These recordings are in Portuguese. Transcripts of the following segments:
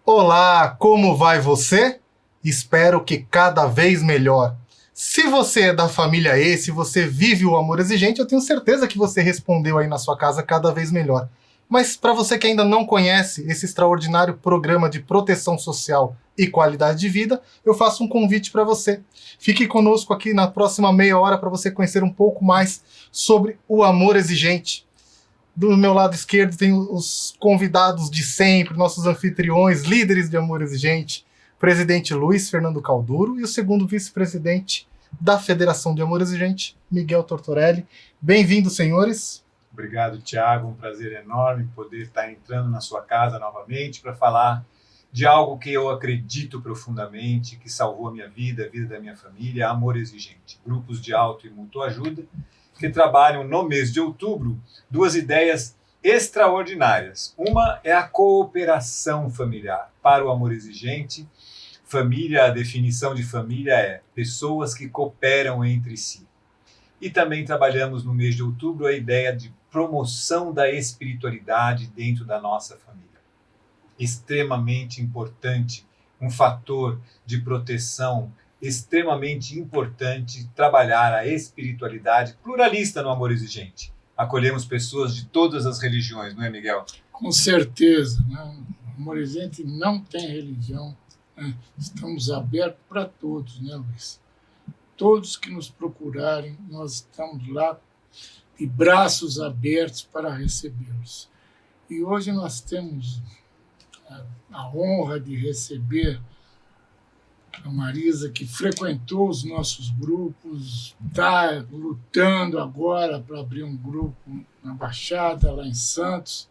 Olá, como vai você? Espero que cada vez melhor. Se você é da família E, se você vive o amor exigente, eu tenho certeza que você respondeu aí na sua casa cada vez melhor. Mas para você que ainda não conhece esse extraordinário programa de proteção social e qualidade de vida, eu faço um convite para você. Fique conosco aqui na próxima meia hora para você conhecer um pouco mais sobre o amor exigente. Do meu lado esquerdo tem os convidados de sempre, nossos anfitriões, líderes de amor exigente, presidente Luiz Fernando Calduro e o segundo vice-presidente da Federação de Amor Exigente, Miguel Tortorelli. Bem-vindos, senhores. Obrigado, Thiago. Um prazer enorme poder estar entrando na sua casa novamente para falar de algo que eu acredito profundamente, que salvou a minha vida, a vida da minha família, Amor Exigente. Grupos de auto e mútua ajuda que trabalham no mês de outubro duas ideias extraordinárias. Uma é a cooperação familiar. Para o Amor Exigente, família, a definição de família é pessoas que cooperam entre si. E também trabalhamos no mês de outubro a ideia de promoção da espiritualidade dentro da nossa família. Extremamente importante, um fator de proteção extremamente importante trabalhar a espiritualidade pluralista no Amor Exigente. Acolhemos pessoas de todas as religiões, não é, Miguel? Com certeza. Né? O Amor Exigente não tem religião. Né? Estamos abertos para todos, né, Luiz? Todos que nos procurarem, nós estamos lá de braços abertos para recebê-los. E hoje nós temos a honra de receber a Marisa, que frequentou os nossos grupos, está lutando agora para abrir um grupo na Baixada, lá em Santos,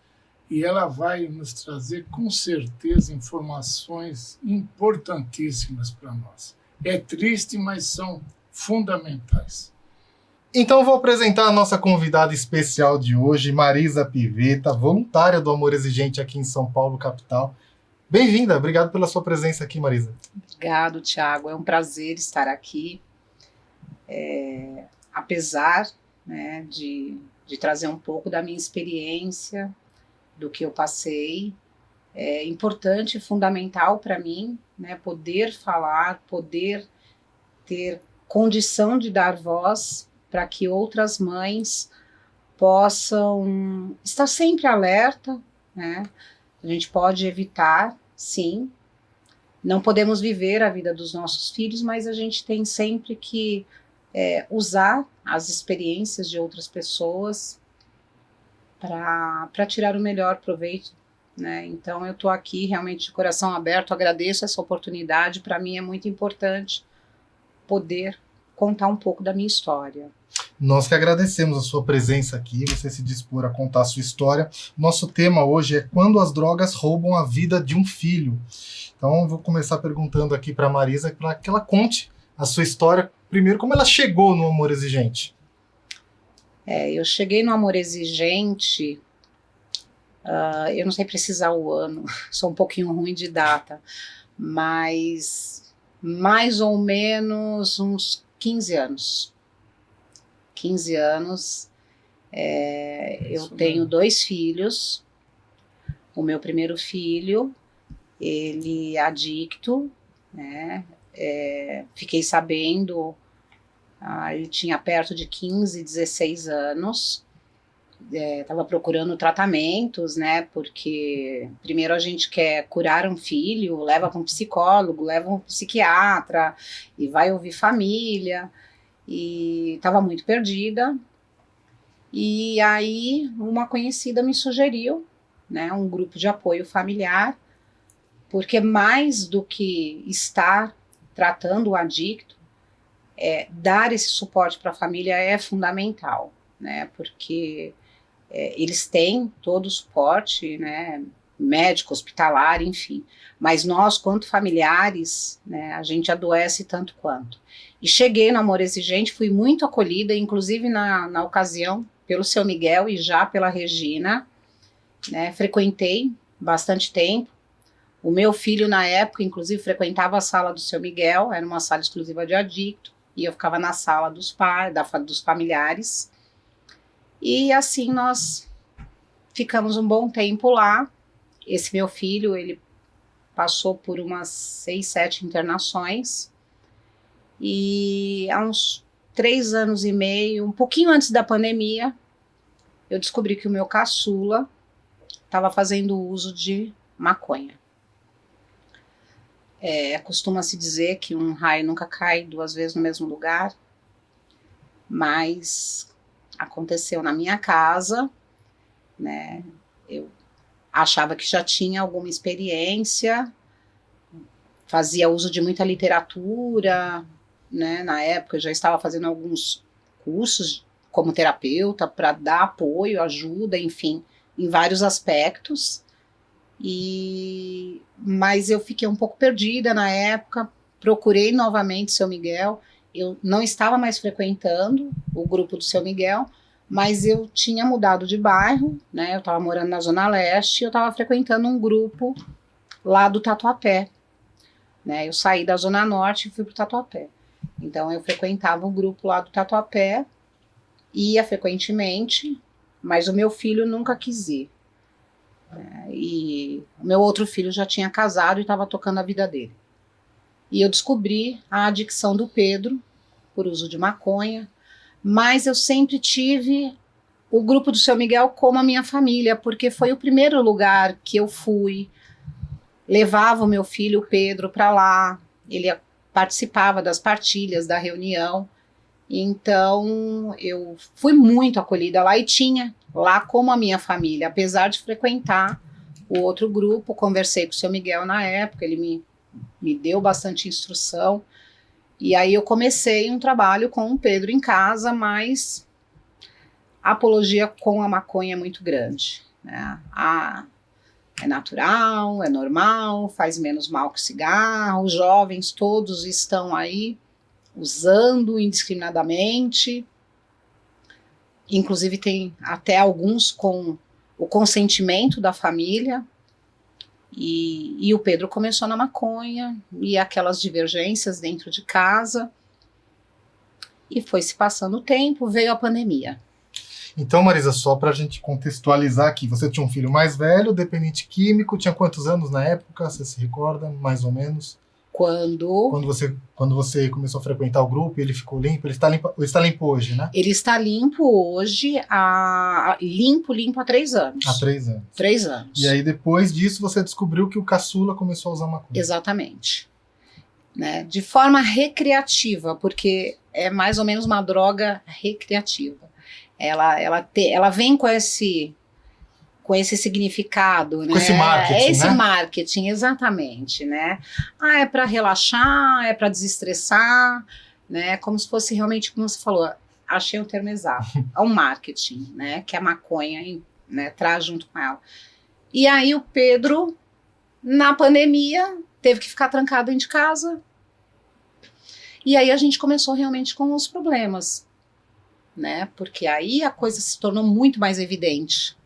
e ela vai nos trazer, com certeza, informações importantíssimas para nós. É triste, mas são fundamentais. Então eu vou apresentar a nossa convidada especial de hoje, Marisa Pivetta, voluntária do Amor Exigente aqui em São Paulo, capital. Bem-vinda, obrigado pela sua presença aqui, Marisa. Obrigado, Thiago, é um prazer estar aqui, apesar, né, de trazer um pouco da minha experiência, do que eu passei. É importante e fundamental para mim, né, poder falar, poder ter condição de dar voz para que outras mães possam estar sempre alerta, né? A gente pode evitar, sim. Não podemos viver a vida dos nossos filhos, mas a gente tem sempre que usar as experiências de outras pessoas para tirar o melhor proveito, né? Então eu estou aqui realmente de coração aberto, agradeço essa oportunidade, para mim é muito importante poder contar um pouco da minha história. Nós que agradecemos a sua presença aqui, você se dispor a contar a sua história. Nosso tema hoje é quando as drogas roubam a vida de um filho. Então eu vou começar perguntando aqui para a Marisa para que ela conte a sua história, primeiro como ela chegou no Amor Exigente. Eu cheguei no Amor Exigente, eu não sei precisar o ano, sou um pouquinho ruim de data, mas mais ou menos uns 15 anos. 15 anos, eu tenho 2 filhos. O meu primeiro filho, ele é adicto, né? Fiquei sabendo, ele tinha perto de 15, 16 anos, estava procurando tratamentos, né? Porque primeiro a gente quer curar um filho, leva para um psicólogo, leva um psiquiatra e vai ouvir família. E estava muito perdida, e aí uma conhecida me sugeriu, né, um grupo de apoio familiar, porque mais do que estar tratando o adicto, dar esse suporte para a família é fundamental, né, porque eles têm todo o suporte, né, médico, hospitalar, enfim, mas nós, quanto familiares, né, a gente adoece tanto quanto. E cheguei no Amor Exigente, fui muito acolhida, inclusive na ocasião, pelo seu Miguel e já pela Regina, né, frequentei bastante tempo. O meu filho, na época, inclusive, frequentava a sala do seu Miguel, era uma sala exclusiva de adicto, e eu ficava na sala dos pais, dos familiares. E assim nós ficamos um bom tempo lá. Esse meu filho, ele passou por umas 6, 7 internações, e há uns 3 anos e meio, um pouquinho antes da pandemia, eu descobri que o meu caçula estava fazendo uso de maconha. Costuma-se dizer que um raio nunca cai 2 vezes no mesmo lugar, mas aconteceu na minha casa, né? Eu achava que já tinha alguma experiência, fazia uso de muita literatura, né? Na época eu já estava fazendo alguns cursos como terapeuta para dar apoio, ajuda, enfim, em vários aspectos. Mas eu fiquei um pouco perdida na época, procurei novamente Seu Miguel. Eu não estava mais frequentando o grupo do Seu Miguel, mas eu tinha mudado de bairro, né? Eu estava morando na Zona Leste e eu estava frequentando um grupo lá do Tatuapé, né? Eu saí da Zona Norte e fui para o Tatuapé. Então eu frequentava um grupo lá do Tatuapé, ia frequentemente, mas o meu filho nunca quis ir. E o meu outro filho já tinha casado e estava tocando a vida dele. E eu descobri a adicção do Pedro por uso de maconha, mas eu sempre tive o grupo do Seu Miguel como a minha família, porque foi o primeiro lugar que eu fui, levava o meu filho, o Pedro, para lá, ele participava das partilhas, da reunião, então eu fui muito acolhida lá e tinha lá como a minha família, apesar de frequentar o outro grupo. Conversei com o Seu Miguel na época, ele me deu bastante instrução, e aí eu comecei um trabalho com o Pedro em casa, mas a apologia com a maconha é muito grande, né? É natural, é normal, faz menos mal que o cigarro, os jovens todos estão aí usando indiscriminadamente, inclusive tem até alguns com o consentimento da família, e o Pedro começou na maconha, e aquelas divergências dentro de casa, e foi se passando o tempo, veio a pandemia. Então, Marisa, só para a gente contextualizar aqui, você tinha um filho mais velho, dependente químico, tinha quantos anos na época, você se recorda, mais ou menos? Quando você começou a frequentar o grupo, ele ficou limpo? Ele está limpo hoje, né? Ele está limpo hoje, limpo há 3 anos. Há 3 anos. 3 anos. E aí, depois disso, você descobriu que o caçula começou a usar maconha. Exatamente. Né? De forma recreativa, porque é mais ou menos uma droga recreativa. Ela vem com esse significado, né? Com esse marketing, esse né? marketing, exatamente, né? É para relaxar, é para desestressar, né? Como se fosse realmente, como você falou, achei o termo exato, é um marketing, né? Que a maconha, né, traz junto com ela. E aí o Pedro, na pandemia, teve que ficar trancado dentro de casa. E aí a gente começou realmente com os problemas, né? Porque aí a coisa se tornou muito mais evidente.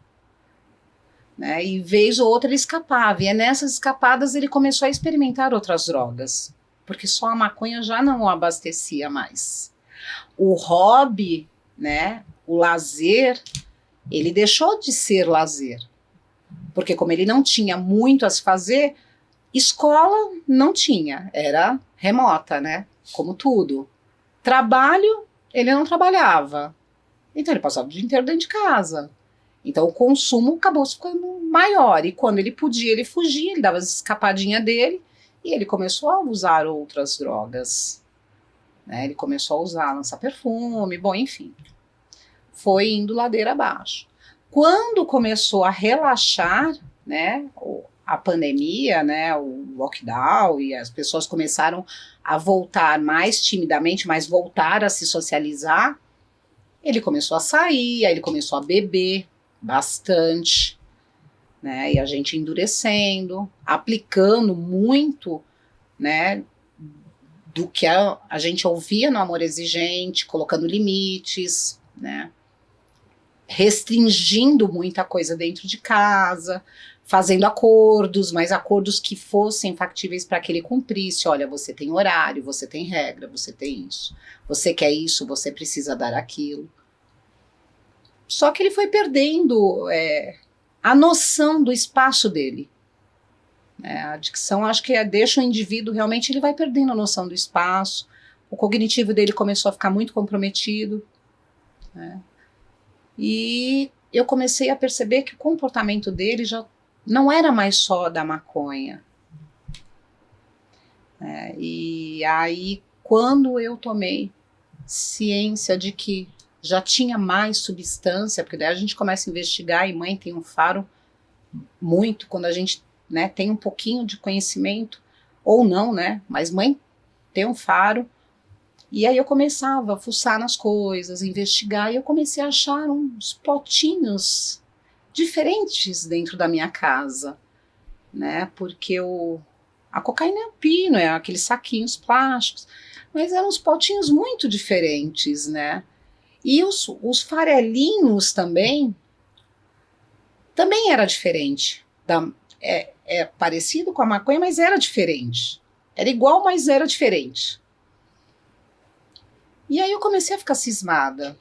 Né, e vez ou outra ele escapava, e nessas escapadas ele começou a experimentar outras drogas, porque só a maconha já não o abastecia mais. O hobby, né, o lazer, ele deixou de ser lazer, porque como ele não tinha muito a se fazer, escola não tinha, era remota, né, como tudo. Trabalho, ele não trabalhava, então ele passava o dia inteiro dentro de casa. Então o consumo acabou ficando maior, e quando ele podia, ele fugia, ele dava as escapadinhas dele, e ele começou a usar outras drogas, né? Ele começou a usar, lançar perfume, bom, enfim, foi indo ladeira abaixo. Quando começou a relaxar, né, a pandemia, né, o lockdown, e as pessoas começaram a voltar mais timidamente, mas voltar a se socializar, ele começou a sair, aí ele começou a beber bastante, né, e a gente endurecendo, aplicando muito, né, do que a gente ouvia no Amor Exigente, colocando limites, né, restringindo muita coisa dentro de casa, fazendo acordos, mas acordos que fossem factíveis para que ele cumprisse. Olha, você tem horário, você tem regra, você tem isso, você quer isso, você precisa dar aquilo. Só que ele foi perdendo a noção do espaço dele, A adicção, acho que deixa o indivíduo, realmente, ele vai perdendo a noção do espaço, o cognitivo dele começou a ficar muito comprometido, né? E eu comecei a perceber que o comportamento dele já não era mais só da maconha. E aí, quando eu tomei ciência de que já tinha mais substância, porque daí a gente começa a investigar, e mãe tem um faro muito, quando a gente, né, tem um pouquinho de conhecimento, ou não, né, mas mãe tem um faro, e aí eu começava a fuçar nas coisas, investigar, e eu comecei a achar uns potinhos diferentes dentro da minha casa, né, porque a cocaína é pino, é aqueles saquinhos plásticos, mas eram uns potinhos muito diferentes, né? E os farelinhos também era diferente. É parecido com a maconha, mas era diferente. Era igual, mas era diferente. E aí eu comecei a ficar cismada.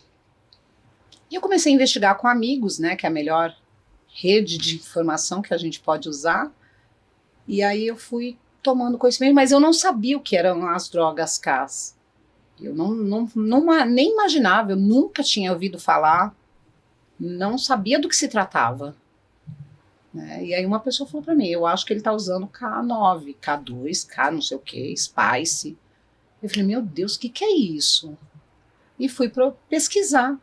E eu comecei a investigar com amigos, né? Que é a melhor rede de informação que a gente pode usar. E aí eu fui tomando conhecimento, mas eu não sabia o que eram as drogas Ks. Eu nem imaginava, eu nunca tinha ouvido falar, não sabia do que se tratava. Né? E aí uma pessoa falou para mim, eu acho que ele está usando K9, K2, K não sei o que, Spice. Eu falei, meu Deus, o que é isso? E fui pesquisar.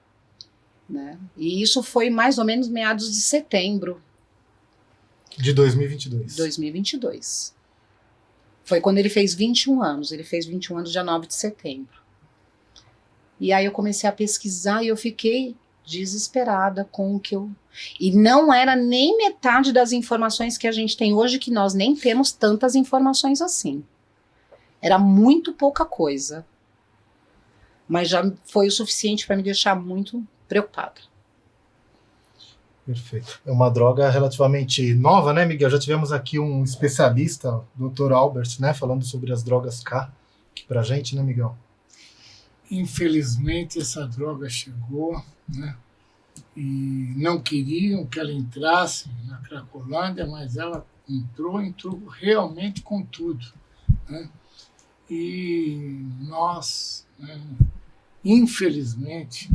Né? E isso foi mais ou menos meados de setembro. De 2022. 2022. Foi quando ele fez 21 anos. Ele fez 21 anos dia 9 de setembro. E aí eu comecei a pesquisar e eu fiquei desesperada com o que eu... E não era nem metade das informações que a gente tem hoje, que nós nem temos tantas informações assim. Era muito pouca coisa. Mas já foi o suficiente para me deixar muito preocupada. Perfeito. É uma droga relativamente nova, né, Miguel? Já tivemos aqui um especialista, o Dr. Albert, né, falando sobre as drogas K, aqui pra gente, né, Miguel? Infelizmente, essa droga chegou, né, e não queriam que ela entrasse na Cracolândia, mas ela entrou realmente com tudo, né? E nós, né, infelizmente,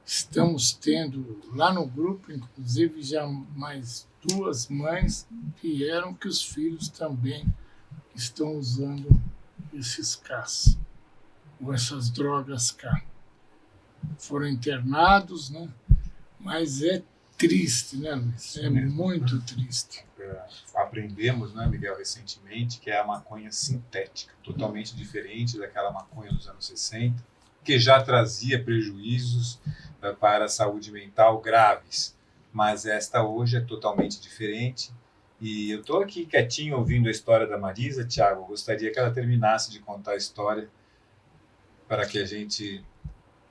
estamos tendo lá no grupo, inclusive, já mais 2 mães vieram que os filhos também estão usando esses Ks, ou essas drogas K. Foram internados, né? Mas é triste, né, Luiz? É muito triste. Aprendemos, né, Miguel, recentemente, que é a maconha sintética, totalmente diferente daquela maconha dos anos 60, que já trazia prejuízos para a saúde mental graves, mas esta hoje é totalmente diferente. E eu estou aqui quietinho ouvindo a história da Marisa, Tiago, gostaria que ela terminasse de contar a história para que a gente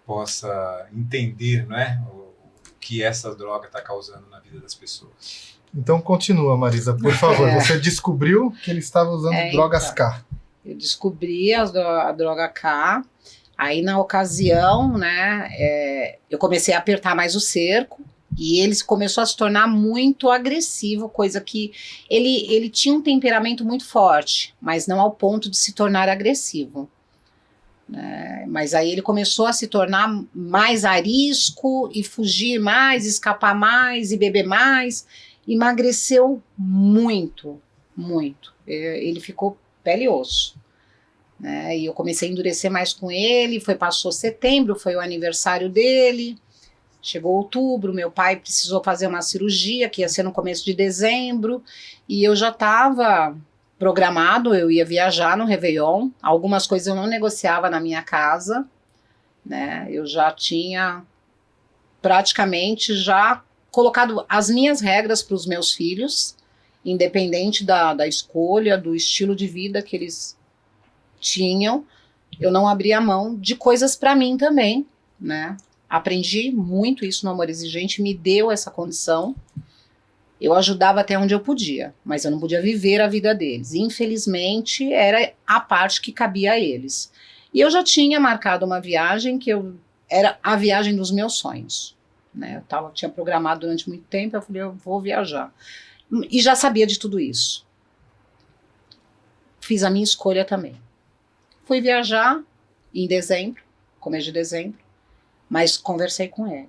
possa entender, não é, o que essa droga está causando na vida das pessoas. Então continua, Marisa, por favor. Você descobriu que ele estava usando drogas K. Eu descobri a droga K. Aí, na ocasião, né, eu comecei a apertar mais o cerco e ele começou a se tornar muito agressivo, coisa que ele tinha um temperamento muito forte, mas não ao ponto de se tornar agressivo. Né? Mas aí ele começou a se tornar mais arisco e fugir mais, escapar mais e beber mais. Emagreceu muito, muito. Ele ficou pele e osso. Né, e eu comecei a endurecer mais com ele, passou setembro, foi o aniversário dele, chegou outubro, meu pai precisou fazer uma cirurgia, que ia ser no começo de dezembro, e eu já estava programado, eu ia viajar no Réveillon, algumas coisas eu não negociava na minha casa, né, eu já tinha praticamente já colocado as minhas regras para os meus filhos, independente da escolha, do estilo de vida que eles tinham, eu não abria mão de coisas para mim também, né? Aprendi muito isso no Amor Exigente, me deu essa condição. Eu ajudava até onde eu podia, mas eu não podia viver a vida deles. Infelizmente, era a parte que cabia a eles. E eu já tinha marcado uma viagem era a viagem dos meus sonhos, né? Eu tinha programado durante muito tempo, eu falei, eu vou viajar. E já sabia de tudo isso. Fiz a minha escolha também. Fui viajar em dezembro, começo de dezembro, mas conversei com ele.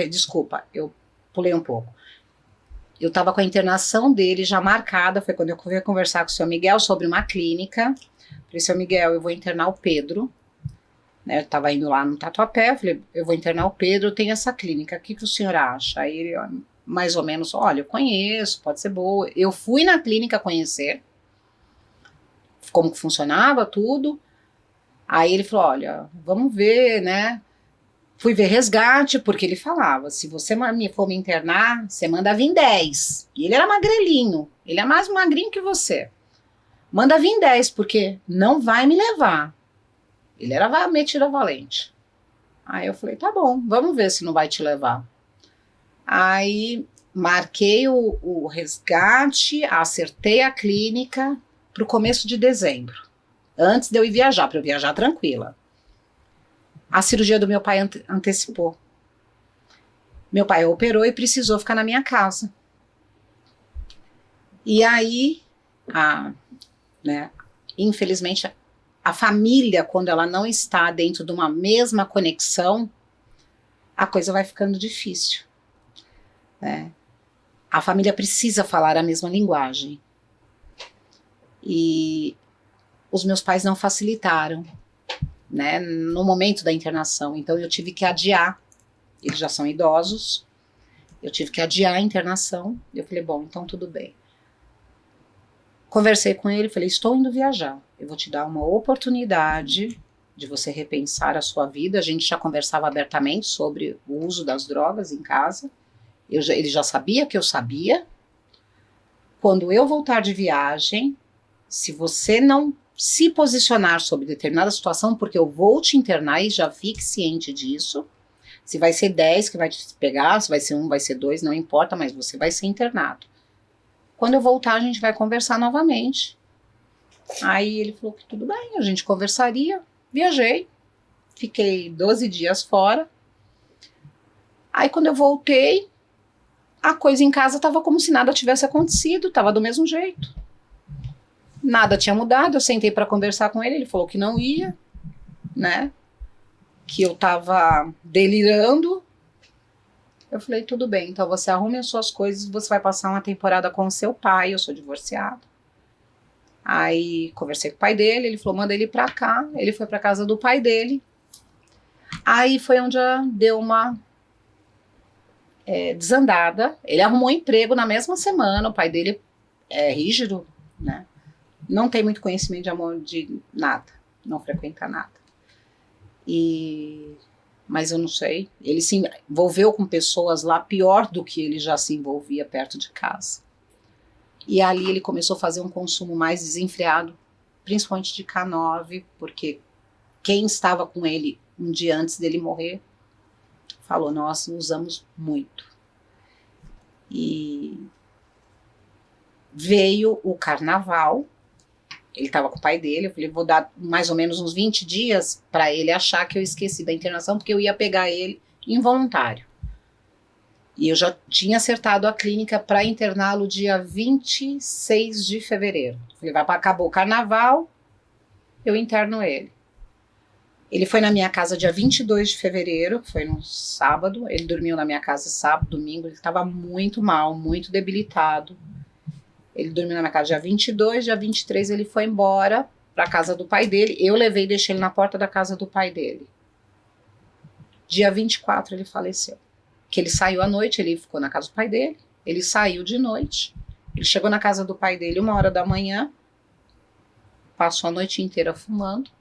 Desculpa, eu pulei um pouco. Eu estava com a internação dele já marcada, foi quando eu fui conversar com o seu Miguel sobre uma clínica. Falei, seu Miguel, eu vou internar o Pedro. Né, eu estava indo lá no Tatuapé, falei, eu vou internar o Pedro, eu tenho essa clínica, o que o senhor acha? Aí ele, mais ou menos, olha, eu conheço, pode ser boa. Eu fui na clínica conhecer como que funcionava tudo. Aí ele falou, olha, vamos ver, né? Fui ver resgate, porque ele falava, se você for me internar, você manda vir 10. E ele era magrelinho, ele é mais magrinho que você. Manda vir 10, porque não vai me levar. Ele era metido a valente. Aí eu falei, tá bom, vamos ver se não vai te levar. Aí marquei o resgate, acertei a clínica para o começo de dezembro. Antes de eu ir viajar, para eu viajar tranquila. A cirurgia do meu pai antecipou. Meu pai operou e precisou ficar na minha casa. E aí, infelizmente, a família, quando ela não está dentro de uma mesma conexão, a coisa vai ficando difícil. Né? A família precisa falar a mesma linguagem. E os meus pais não facilitaram, né, no momento da internação. Então eu tive que adiar. Eles já são idosos. Eu tive que adiar a internação. Eu falei, bom, então tudo bem. Conversei com ele, falei, estou indo viajar. Eu vou te dar uma oportunidade de você repensar a sua vida. A gente já conversava abertamente sobre o uso das drogas em casa. Ele já sabia que eu sabia. Quando eu voltar de viagem, se você não se posicionar sobre determinada situação, porque eu vou te internar e já fique ciente disso. Se vai ser 10 que vai te pegar, se vai ser 1, vai ser 2, não importa, mas você vai ser internado. Quando eu voltar, a gente vai conversar novamente. Aí ele falou que tudo bem, a gente conversaria. Viajei, fiquei 12 dias fora. Aí quando eu voltei, a coisa em casa estava como se nada tivesse acontecido, estava do mesmo jeito. Nada tinha mudado, eu sentei para conversar com ele falou que não ia, né, que eu estava delirando. Eu falei, tudo bem, então você arrume as suas coisas, você vai passar uma temporada com o seu pai, eu sou divorciada. Aí conversei com o pai dele, ele falou, manda ele pra cá, ele foi pra casa do pai dele. Aí foi onde deu uma desandada, ele arrumou um emprego na mesma semana, o pai dele é rígido, né? Não tem muito conhecimento de amor de nada, não frequenta nada. Mas eu não sei, ele se envolveu com pessoas lá pior do que ele já se envolvia perto de casa. E ali ele começou a fazer um consumo mais desenfreado, principalmente de K9, porque quem estava com ele um dia antes dele morrer falou, nós usamos muito. E veio o carnaval, ele estava com o pai dele, eu falei, vou dar mais ou menos uns 20 dias para ele achar que eu esqueci da internação, porque eu ia pegar ele involuntário. E eu já tinha acertado a clínica para interná-lo dia 26 de fevereiro. Falei, acabou o carnaval, eu interno ele. Ele foi na minha casa dia 22 de fevereiro, foi no sábado, ele dormiu na minha casa sábado, domingo, ele estava muito mal, muito debilitado. Ele dormiu na minha casa dia 22, dia 23 ele foi embora para a casa do pai dele. Eu levei e deixei ele na porta da casa do pai dele. Dia 24 ele faleceu. Que ele saiu à noite, ele ficou na casa do pai dele. Ele saiu de noite. Ele chegou na casa do pai dele 1h da manhã. Passou a noite inteira fumando.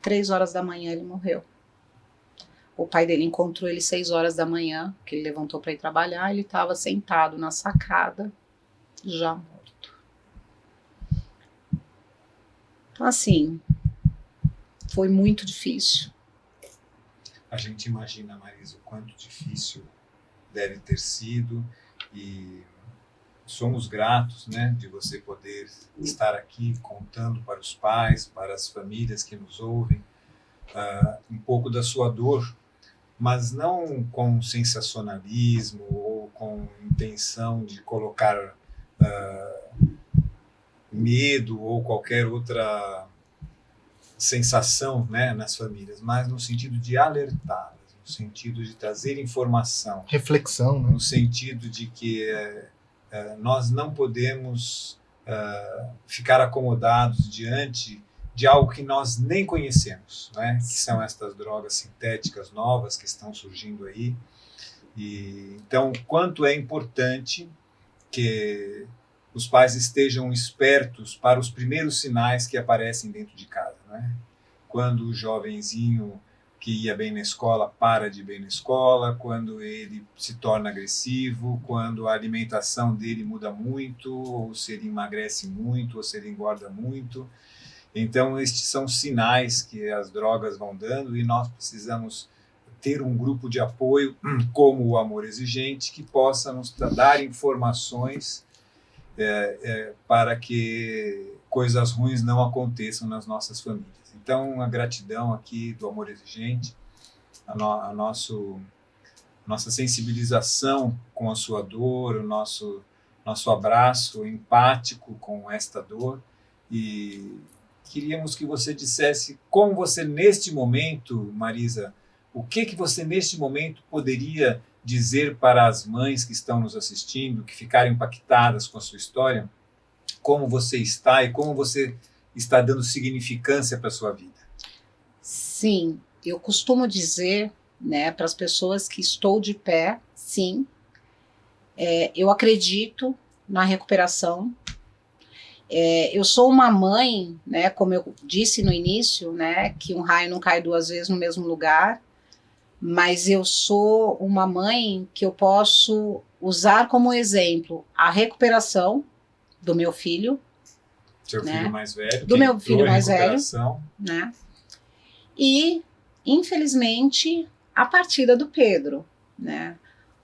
3h da manhã ele morreu. O pai dele encontrou ele 6h da manhã, que ele levantou para ir trabalhar. Ele estava sentado na sacada, já morto. Então, assim, foi muito difícil. A gente imagina, Marisa, o quanto difícil deve ter sido e somos gratos, né, de você poder estar aqui contando para os pais, para as famílias que nos ouvem, um pouco da sua dor, mas não com sensacionalismo ou com intenção de colocar medo ou qualquer outra sensação, né, nas famílias, mas no sentido de alertá-las, no sentido de trazer informação, Reflexão, né? no sentido de que nós não podemos ficar acomodados diante de algo que nós nem conhecemos, né? Que são estas drogas sintéticas novas que estão surgindo aí. E, então, quanto é importante que os pais estejam espertos para os primeiros sinais que aparecem dentro de casa, né? Quando o jovenzinho que ia bem na escola para de ir bem na escola, quando ele se torna agressivo, quando a alimentação dele muda muito, ou se ele emagrece muito, ou se ele engorda muito. Então, estes são sinais que as drogas vão dando e nós precisamos ter um grupo de apoio, como o Amor Exigente, que possa nos dar informações para que coisas ruins não aconteçam nas nossas famílias. Então, a gratidão aqui do Amor Exigente, a nossa sensibilização com a sua dor, o nosso abraço empático com esta dor. E queríamos que você dissesse como você, neste momento, Marisa, o que você, neste momento, poderia dizer para as mães que estão nos assistindo, que ficaram impactadas com a sua história, como você está e como você está dando significância para a sua vida? Sim, eu costumo dizer, né, para as pessoas que estou de pé, sim, eu acredito na recuperação. Eu sou uma mãe, né, como eu disse no início, né, que um raio não cai duas vezes no mesmo lugar, mas eu sou uma mãe que eu posso usar como exemplo a recuperação do meu filho. Seu né? filho mais velho. Do meu filho mais velho. Né? E, infelizmente, a partida do Pedro. Né?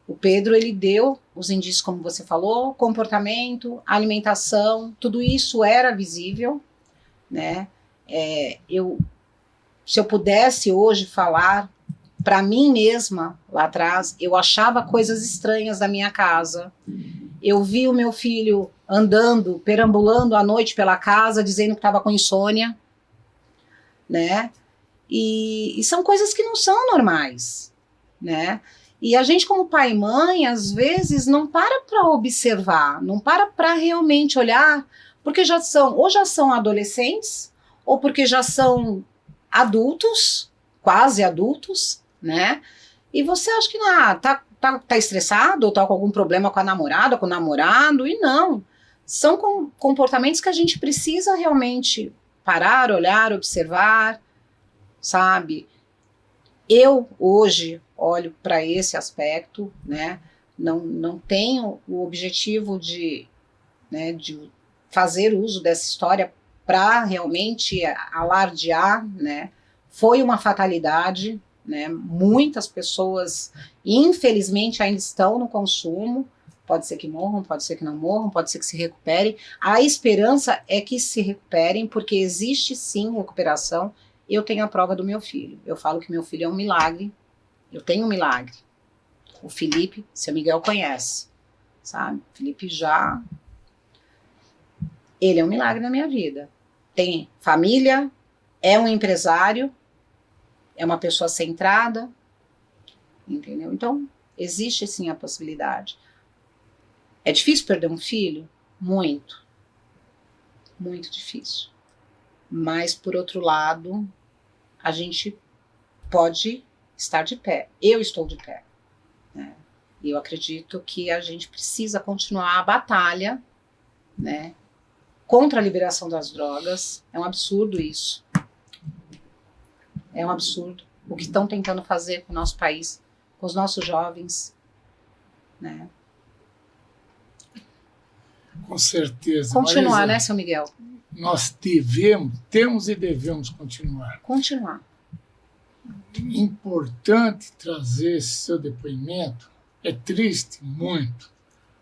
O Pedro, ele deu os indícios, como você falou, comportamento, alimentação, tudo isso era visível. Né? Se eu pudesse hoje falar para mim mesma, lá atrás, eu achava coisas estranhas da minha casa. Eu vi o meu filho andando, perambulando à noite pela casa, dizendo que estava com insônia, né? E são coisas que não são normais, né? E a gente, como pai e mãe, às vezes não para observar, não para realmente olhar, porque já são adolescentes, ou porque já são adultos, quase adultos, né? E você acha que tá estressado ou tá com algum problema com a namorada, com o namorado, e não. São comportamentos que a gente precisa realmente parar, olhar, observar, sabe? Eu, hoje, olho para esse aspecto, né? Não tenho o objetivo de fazer uso dessa história para realmente alardear, né? Foi uma fatalidade, né? Muitas pessoas, infelizmente, ainda estão no consumo. Pode ser que morram, pode ser que não morram, pode ser que se recuperem. A esperança é que se recuperem, porque existe sim recuperação. Eu tenho a prova do meu filho. Eu falo que meu filho é um milagre. Eu tenho um milagre. O Felipe, seu Miguel conhece, sabe? O Felipe ele é um milagre na minha vida. Tem família, é um empresário, é uma pessoa centrada, entendeu? Então, existe sim a possibilidade. É difícil perder um filho? Muito. Muito difícil. Mas, por outro lado, a gente pode estar de pé. Eu estou de pé. Né? E eu acredito que a gente precisa continuar a batalha, né, contra a liberação das drogas. É um absurdo isso. É um absurdo o que estão tentando fazer com o nosso país, com os nossos jovens, né? Com certeza. Continuar, Marisa, né, seu Miguel? Nós temos e devemos continuar. Continuar. Importante trazer esse seu depoimento. É triste, muito.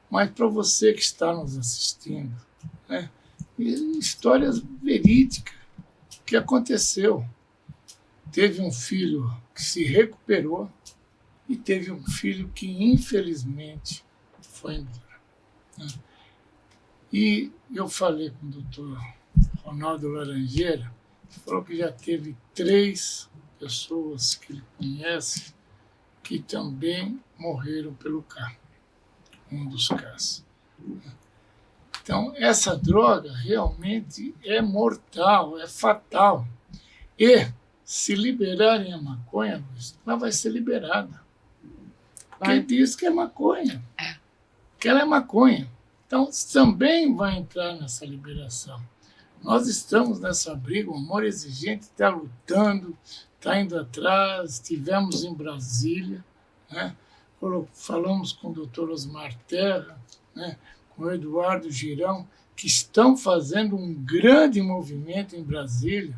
Mas para você que está nos assistindo, né? Histórias verídicas que aconteceu. Teve um filho que se recuperou, e teve um filho que, infelizmente, foi embora, né? E eu falei com o doutor Ronaldo Laranjeira, que falou que já teve 3 pessoas que ele conhece que também morreram pelo carro, um dos casos. Então, essa droga realmente é mortal, é fatal. E, se liberarem a maconha, Luiz, ela vai ser liberada. Porque diz que é maconha, que ela é maconha. Então, também vai entrar nessa liberação. Nós estamos nessa briga, o Amor Exigente está lutando, está indo atrás, estivemos em Brasília, né? Falamos com o doutor Osmar Terra, né? Com o Eduardo Girão, que estão fazendo um grande movimento em Brasília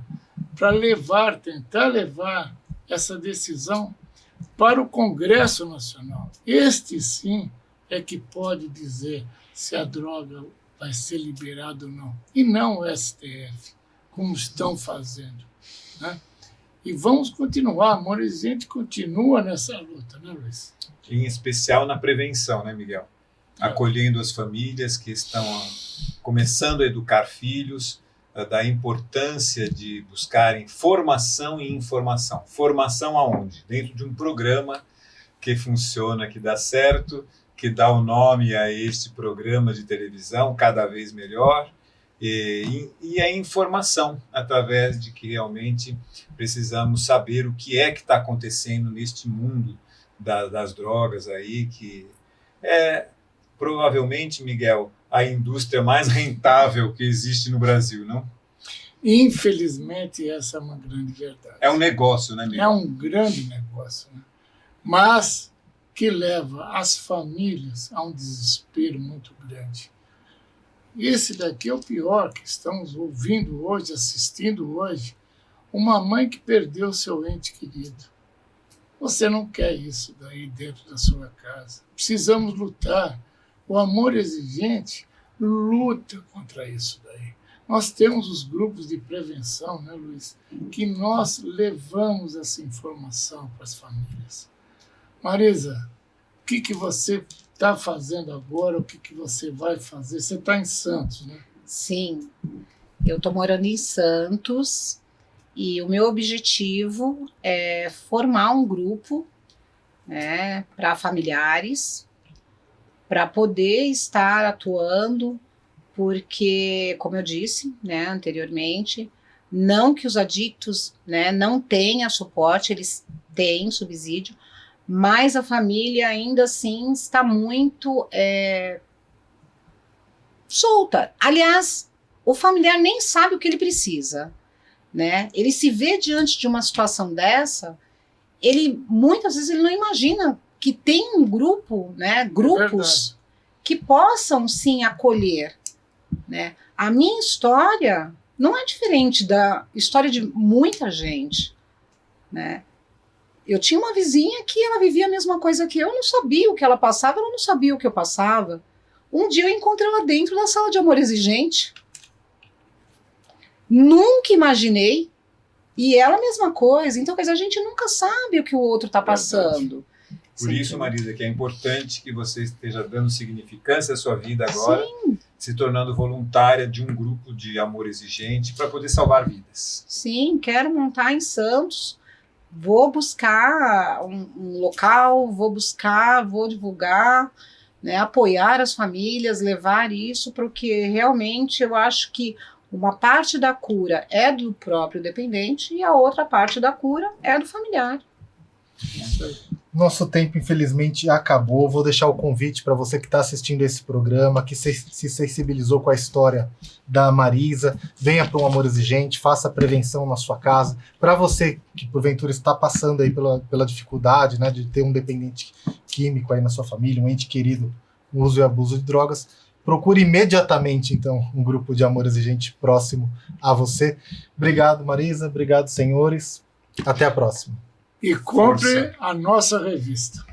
para tentar levar essa decisão para o Congresso Nacional. Este, sim, é que pode dizer se a droga vai ser liberada ou não, e não o STF, como estão fazendo, né? E vamos continuar, Amor Exigente continua nessa luta, né, Luiz? Em especial na prevenção, né, Miguel? Acolhendo as famílias que estão começando a educar filhos, da importância de buscarem formação e informação. Formação aonde? Dentro de um programa que funciona, que dá certo, que dá o nome a este programa de televisão, Cada Vez Melhor, e a informação, através de que realmente precisamos saber o que é que está acontecendo neste mundo das drogas aí, que é provavelmente, Miguel, a indústria mais rentável que existe no Brasil, não? Infelizmente, essa é uma grande verdade. É um negócio, né, Miguel? É um grande negócio, né? Mas que leva as famílias a um desespero muito grande. Esse daqui é o pior que estamos ouvindo hoje, assistindo hoje, uma mãe que perdeu seu ente querido. Você não quer isso daí dentro da sua casa. Precisamos lutar. O Amor Exigente luta contra isso daí. Nós temos os grupos de prevenção, né, Luiz, que nós levamos essa informação para as famílias. Marisa, o que você está fazendo agora? O que você vai fazer? Você está em Santos, né? Sim, eu estou morando em Santos e o meu objetivo é formar um grupo, né, para familiares, para poder estar atuando, porque, como eu disse, né, anteriormente, não que os adictos, né, não tenham suporte, eles têm subsídio, mas a família ainda assim está muito solta. Aliás, o familiar nem sabe o que ele precisa, né? Ele se vê diante de uma situação dessa, muitas vezes ele não imagina que tem um grupo, né, grupos que possam sim acolher, né? A minha história não é diferente da história de muita gente, né? Eu tinha uma vizinha que ela vivia a mesma coisa que eu, não sabia o que ela passava, ela não sabia o que eu passava. Um dia eu encontrei ela dentro da sala de Amor Exigente. Nunca imaginei. E ela a mesma coisa. Então, quer dizer, a gente nunca sabe o que o outro está passando. Por isso, Marisa, que é importante que você esteja dando significância à sua vida agora, sim, se tornando voluntária de um grupo de Amor Exigente para poder salvar vidas. Sim, quero montar em Santos. Vou buscar um local, vou divulgar, né, apoiar as famílias, levar isso, porque realmente eu acho que uma parte da cura é do próprio dependente e a outra parte da cura é do familiar. Nosso tempo, infelizmente, acabou. Vou deixar o convite para você que está assistindo esse programa, que se sensibilizou com a história da Marisa. Venha para um Amor Exigente, faça prevenção na sua casa. Para você que, porventura, está passando aí pela dificuldade, né, de ter um dependente químico aí na sua família, um ente querido, uso e abuso de drogas, procure imediatamente, então, um grupo de Amor Exigente próximo a você. Obrigado, Marisa. Obrigado, senhores. Até a próxima. E compre a nossa revista.